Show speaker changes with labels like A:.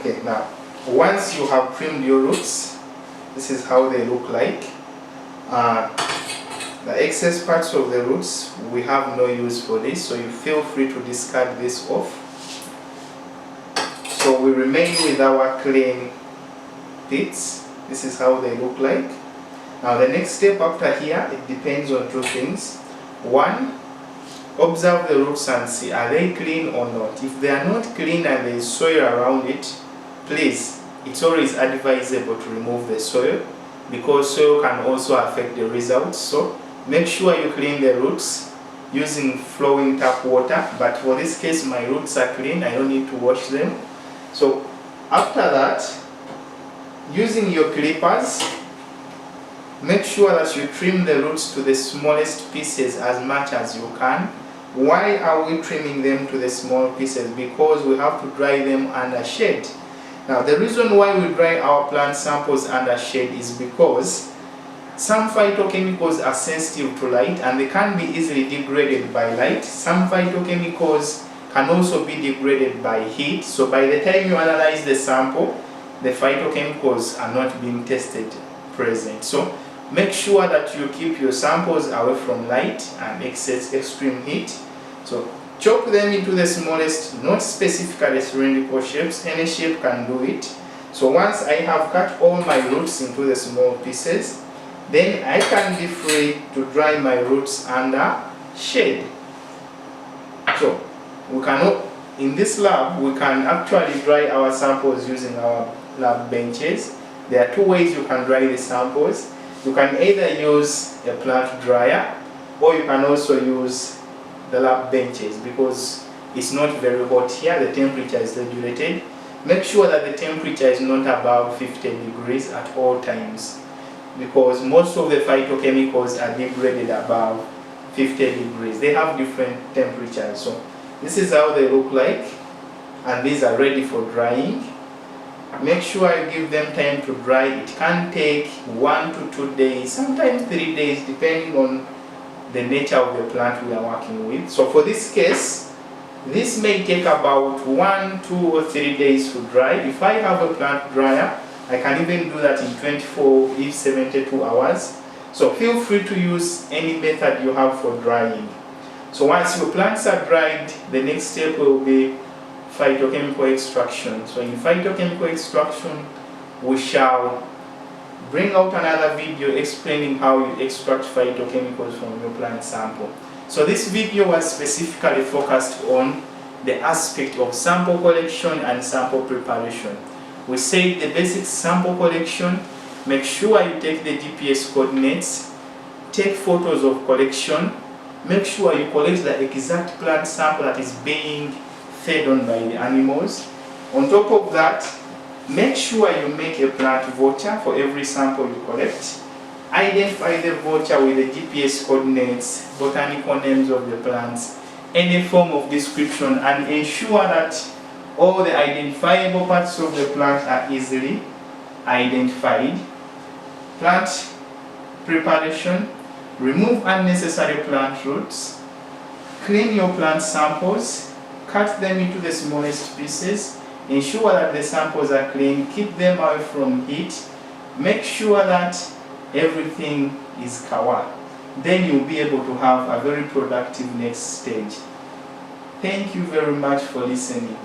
A: Okay, now once you have trimmed your roots, this is how they look like. The excess parts of the roots, we have no use for this, so you feel free to discard this off. So we remain with our clean pits. This is how they look like. Now the next step after here, it depends on two things. One, observe the roots and see, are they clean or not? If they are not clean and there is soil around it, please, it's always advisable to remove the soil, because soil can also affect the results. So make sure you clean the roots using flowing tap water, but for this case my roots are clean, I don't need to wash them. So after that, using your clippers, make sure that you trim the roots to the smallest pieces as much as you can. Why are we trimming them to the small pieces? Because we have to dry them under shade. Now the reason why we dry our plant samples under shade is because some phytochemicals are sensitive to light and they can be easily degraded by light. Some phytochemicals can also be degraded by heat. So by the time you analyze the sample, the phytochemicals are not being tested present. So make sure that you keep your samples away from light and excess extreme heat. So chop them into the smallest, not specifically cylindrical shapes, any shape can do it. So once I have cut all my roots into the small pieces, then I can be free to dry my roots under shade. So we cannot, in this lab, we can actually dry our samples using our lab benches. There are two ways you can dry the samples. You can either use a plant dryer, or you can also use the lab benches, because it's not very hot here, the temperature is regulated. Make sure that the temperature is not above 50 degrees at all times, because most of the phytochemicals are degraded above 50 degrees. They have different temperatures. So this is how they look like, and these are ready for drying. Make sure you give them time to dry. It can take 1 to 2 days, sometimes 3 days, depending on the nature of the plant we are working with. So for this case, this may take about 1, 2 or 3 days to dry. If I have a plant dryer, I can even do that in 24, if 72 hours. So feel free to use any method you have for drying. So once your plants are dried, the next step will be phytochemical extraction. So in phytochemical extraction, we shall bring out another video explaining how you extract phytochemicals from your plant sample. So this video was specifically focused on the aspect of sample collection and sample preparation. We say the basic sample collection, make sure you take the GPS coordinates, take photos of collection, make sure you collect the exact plant sample that is being fed on by the animals. On top of that, make sure you make a plant voucher for every sample you collect. Identify the voucher with the GPS coordinates, botanical names of the plants, any form of description, and ensure that all the identifiable parts of the plant are easily identified. Plant preparation, remove unnecessary plant roots, clean your plant samples, cut them into the smallest pieces, ensure that the samples are clean, keep them away from heat, make sure that everything is chloa. Then you'll be able to have a very productive next stage. Thank you very much for listening.